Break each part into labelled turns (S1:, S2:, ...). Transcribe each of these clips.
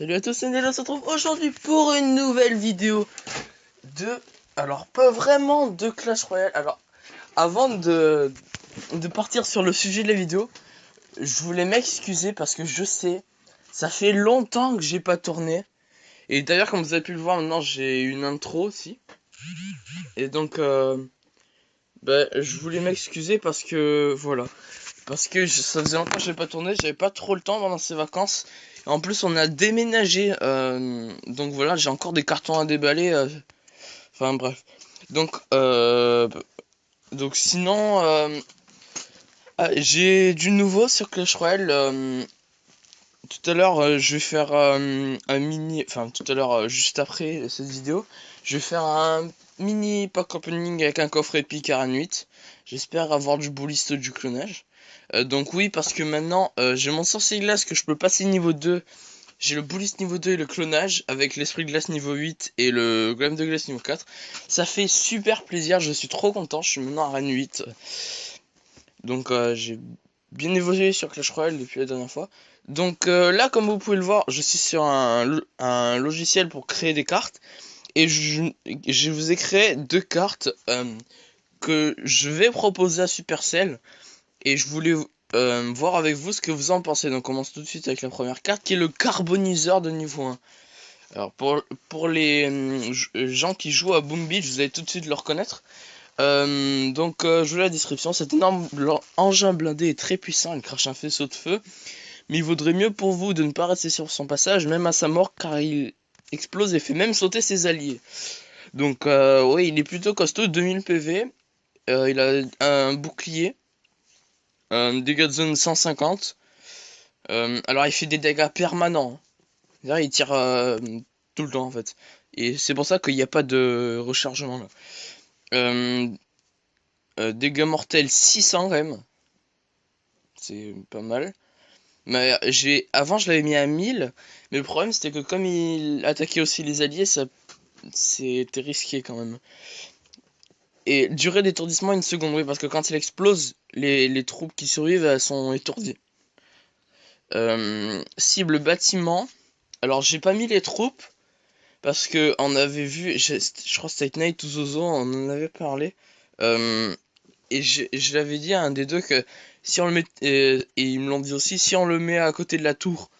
S1: Salut à tous, c'est Nel, on se retrouve aujourd'hui pour une nouvelle vidéo de... Alors, pas vraiment de Clash Royale. Alors, avant de partir sur le sujet de la vidéo, je voulais m'excuser parce que je sais, ça fait longtemps que j'ai pas tourné. Et d'ailleurs, comme vous avez pu le voir, maintenant j'ai une intro aussi. Et donc, je voulais m'excuser parce que, voilà. Parce que ça faisait longtemps que j'ai pas tourné, j'avais pas trop le temps pendant ces vacances. Et en plus, on a déménagé, donc voilà, j'ai encore des cartons à déballer. Enfin bref. Donc, sinon, j'ai du nouveau sur Clash Royale. Tout à l'heure, je vais faire un mini, enfin tout à l'heure, juste après cette vidéo, je vais faire un mini pack opening avec un coffre épique à RAN 8. J'espère avoir du bouliste du clonage. Donc oui, parce que maintenant, j'ai mon sorcier glace que je peux passer niveau 2. J'ai le bouliste niveau 2 et le clonage avec l'esprit de glace niveau 8 et le golem de glace niveau 4. Ça fait super plaisir, je suis trop content, je suis maintenant à RAN 8. Donc j'ai bien évolué sur Clash Royale depuis la dernière fois. Donc là, comme vous pouvez le voir, je suis sur un logiciel pour créer des cartes. Et je vous ai créé deux cartes que je vais proposer à Supercell. Et je voulais voir avec vous ce que vous en pensez. Donc on commence tout de suite avec la première carte qui est le carboniseur de niveau 1. Alors pour les gens qui jouent à Boom Beach, vous allez tout de suite le reconnaître. Je vous lis la description. Cet énorme engin blindé est très puissant, il crache un faisceau de feu. Mais il vaudrait mieux pour vous de ne pas rester sur son passage, même à sa mort, car il explose et fait même sauter ses alliés. Donc oui, il est plutôt costaud, 2000 PV. Il a un bouclier. Dégâts de zone 150. Alors il fait des dégâts permanents. Là, il tire tout le temps en fait. Et c'est pour ça qu'il n'y a pas de rechargement là. Dégâts mortels 600 quand même. C'est pas mal. Mais avant je l'avais mis à 1000. Mais le problème c'était que comme il attaquait aussi les alliés, c'était risqué quand même. Et durée d'étourdissement 1 seconde, oui, parce que quand il explose, les troupes qui survivent elles sont étourdies. Cible bâtiment. Alors j'ai pas mis les troupes parce que on avait vu, je crois que c'était Night ou Zozo, on en avait parlé. Et je l'avais dit à un des deux que si on le met, et ils me l'ont dit aussi, si on le met à côté de la tour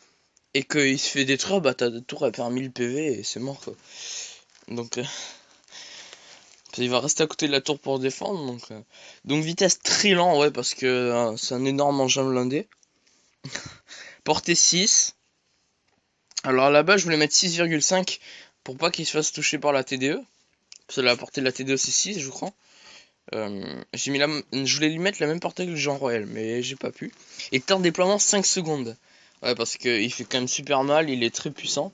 S1: et qu'il se fait détruire, bah ta tour elle perd 1000 PV et c'est mort quoi. Donc il va rester à côté de la tour pour défendre. Donc vitesse très lent, ouais, parce que c'est un énorme engin blindé. Portée 6. Alors là-bas, je voulais mettre 6,5 pour pas qu'il se fasse toucher par la TDE. Parce que la portée de la TDE c'est 6, je crois. Je voulais lui mettre la même portée que le Jean Royal, mais j'ai pas pu. Et temps de déploiement 5 secondes. Ouais, parce qu'il fait quand même super mal, il est très puissant.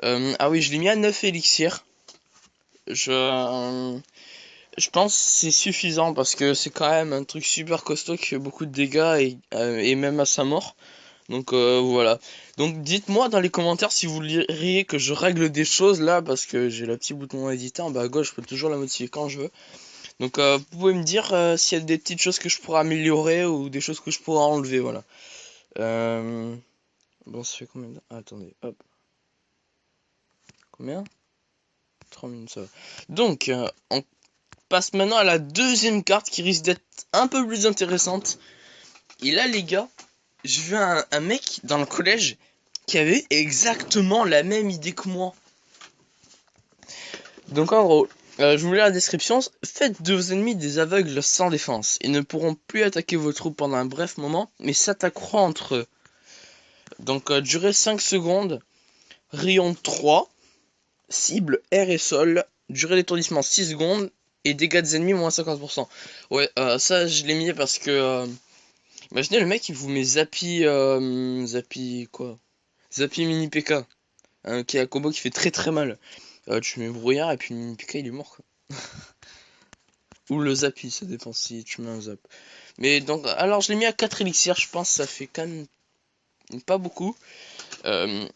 S1: Ah oui, je l'ai mis à 9 élixirs. Je pense que c'est suffisant parce que c'est quand même un truc super costaud qui fait beaucoup de dégâts et même à sa mort. Donc voilà. Donc dites-moi dans les commentaires si vous voudriez que je règle des choses là parce que j'ai le petit bouton éditer en bas à gauche, je peux toujours la modifier quand je veux. Donc vous pouvez me dire s'il y a des petites choses que je pourrais améliorer ou des choses que je pourrais enlever, voilà. Bon, ça fait combien de... Ah, attendez, hop. Combien? 3 minutes, ça va. Donc, on passe maintenant à la deuxième carte qui risque d'être un peu plus intéressante. Et là, les gars, j'ai vu un mec dans le collège qui avait exactement la même idée que moi. Donc, en gros, je vous lis la description. Faites de vos ennemis des aveugles sans défense. Ils ne pourront plus attaquer vos troupes pendant un bref moment, mais s'attaqueront entre eux. Donc, durée 5 secondes. Rayon 3. Cible air et sol. Durée d'étourdissement 6 secondes. Et dégâts des ennemis moins 50%. Ouais, ça je l'ai mis parce que... imaginez le mec il vous met Zappy... Zappy quoi? Zappy mini PK. Qui est un combo qui fait très très mal. Tu mets brouillard et puis mini PK il est mort quoi. Ou le Zappy, ça dépend si tu mets un Zap. Mais donc, alors je l'ai mis à 4 élixirs, je pense que ça fait quand même pas beaucoup.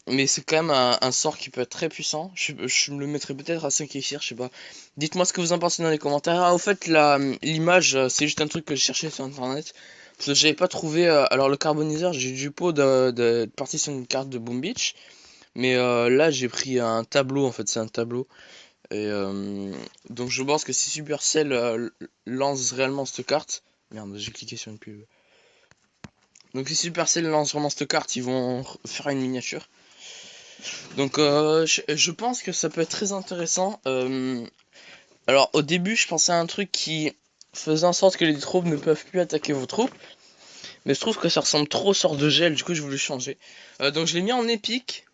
S1: Mais c'est quand même un sort qui peut être très puissant. Je me le mettrais peut-être à 5 élixirs, je sais pas. Dites-moi ce que vous en pensez dans les commentaires. Ah, au fait, l'image, c'est juste un truc que je cherchais sur internet. Parce que j'avais pas trouvé. Alors, le carboniseur, j'ai eu du pot de partir sur une carte de Boom Beach. Mais là j'ai pris un tableau, en fait c'est un tableau. Et donc je pense que si Supercell lance réellement cette carte. Merde, j'ai cliqué sur une pub. Donc si Supercell lance vraiment cette carte, ils vont faire une miniature. Donc je pense que ça peut être très intéressant. Alors au début je pensais à un truc qui faisait en sorte que les troupes ne peuvent plus attaquer vos troupes. Mais je trouve que ça ressemble trop au sort de gel, du coup je voulais changer. Donc je l'ai mis en épique.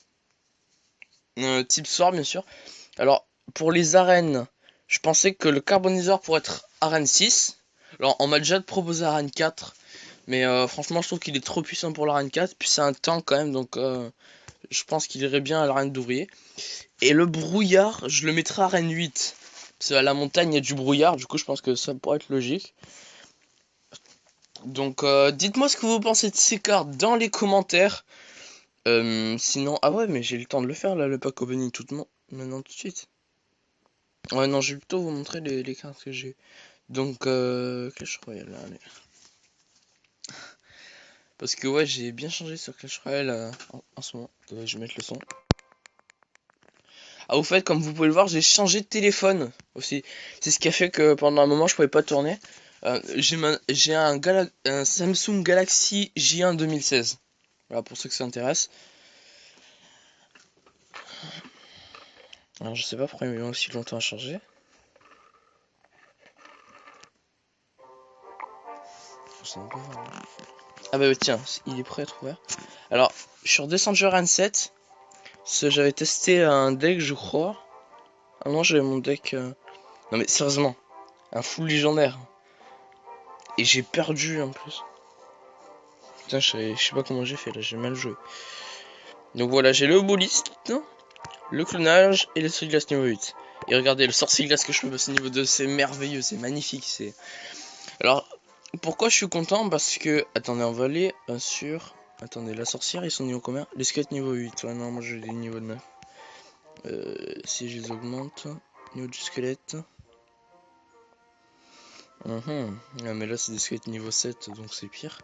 S1: Type soir bien sûr. Alors pour les arènes, je pensais que le carboniseur pourrait être arène 6. Alors on m'a déjà proposé arène 4. Mais franchement je trouve qu'il est trop puissant pour l'arène 4. Puis c'est un tank quand même, donc je pense qu'il irait bien à l'arène d'ouvrier. Et le brouillard, je le mettrai à arène 8. Parce qu'à la montagne il y a du brouillard, du coup je pense que ça pourrait être logique. Donc dites-moi ce que vous pensez de ces cartes dans les commentaires. Sinon, ah ouais, mais j'ai le temps de le faire là, le pack opening maintenant tout de suite. Ouais, non, je vais plutôt vous montrer les cartes que j'ai. Donc, Clash Royale, allez. Parce que ouais, j'ai bien changé sur Clash Royale en ce moment. Ouais, je vais mettre le son. Ah, au fait, comme vous pouvez le voir, j'ai changé de téléphone aussi. C'est ce qui a fait que pendant un moment, je pouvais pas tourner. J'ai un Samsung Galaxy J1 2016. Voilà, pour ceux que ça intéresse. Alors, je sais pas pourquoi il met aussi longtemps à charger. Ah bah tiens, il est prêt à être ouvert. Alors, je suis redescendu à Run 7. J'avais testé un deck, je crois. Ah non, j'avais mon deck... Non mais sérieusement, un full légendaire. Et j'ai perdu en plus. Putain, je sais pas comment j'ai fait là, j'ai mal joué. Donc voilà, j'ai le Obolisk, le clonage et le sorcier glace niveau 8. Et regardez, le sorcier glace que je peux passer niveau 2, c'est merveilleux, c'est magnifique. Alors, pourquoi je suis content? Parce que... Attendez, on va aller sur... Attendez, la sorcière, ils sont niveau combien? Les squelettes niveau 8. Ouais, non, moi j'ai des niveaux de 9. Si je les augmente... Niveau du squelette... Ah, mais là c'est des squelettes niveau 7, donc c'est pire.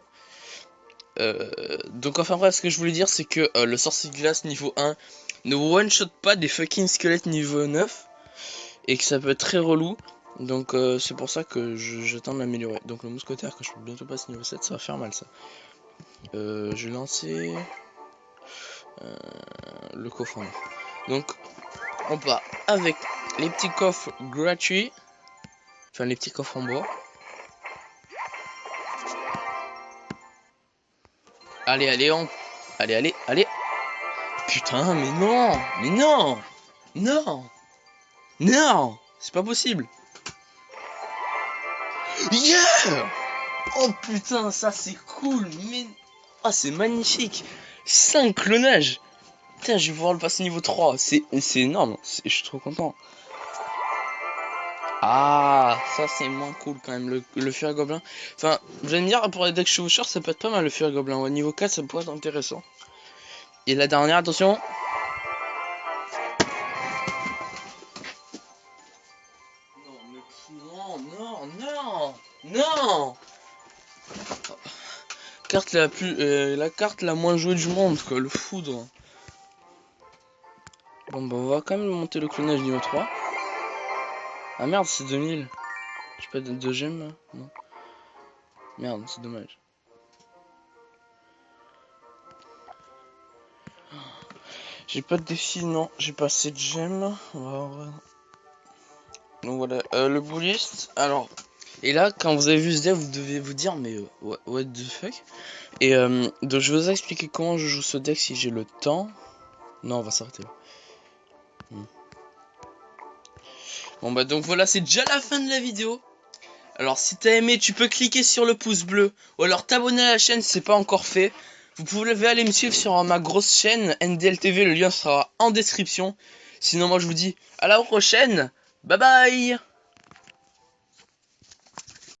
S1: Donc enfin bref, ce que je voulais dire, c'est que le sorcier de glace niveau 1 ne one-shot pas des fucking squelettes niveau 9. Et que ça peut être très relou. Donc c'est pour ça que j'attends de l'améliorer. Donc le mousquetaire que je peux bientôt passer niveau 7, ça va faire mal ça. Je vais lancer le coffre en or. Donc on part avec les petits coffres gratuits. Enfin les petits coffres en bois. Allez, allez, allez. Putain, mais non. Mais non. Non. Non. C'est pas possible. Yeah. Oh putain, ça c'est cool. Mais... Ah, c'est magnifique. 5 clonages. Putain, je vais pouvoir le passer niveau 3. C'est énorme. Je suis trop content. Ah, ça c'est moins cool quand même, le fuir gobelin. Enfin, vous allez me dire, pour les decks chevaucheurs, ça peut être pas mal le fuir gobelin. Au niveau 4, ça pourrait être intéressant. Et la dernière, attention. Non. Carte la carte la moins jouée du monde, quoi, le foudre. Bon, bah, on va quand même monter le clonage niveau 3. Ah merde, c'est 2000. J'ai pas de gemmes là? Non. Merde, c'est dommage. J'ai pas de défi, non. J'ai pas assez de gemmes. Donc voilà, le bullist. Alors, et là, quand vous avez vu ce deck, vous devez vous dire, mais what the fuck? Et donc je vais vous expliquer comment je joue ce deck si j'ai le temps. Non, on va s'arrêter là. Bon bah donc voilà, c'est déjà la fin de la vidéo. Alors si t'as aimé, tu peux cliquer sur le pouce bleu. Ou alors t'abonner à la chaîne si c'est pas encore fait. Vous pouvez aller me suivre sur ma grosse chaîne NDLTV, le lien sera en description. Sinon moi je vous dis à la prochaine. Bye bye.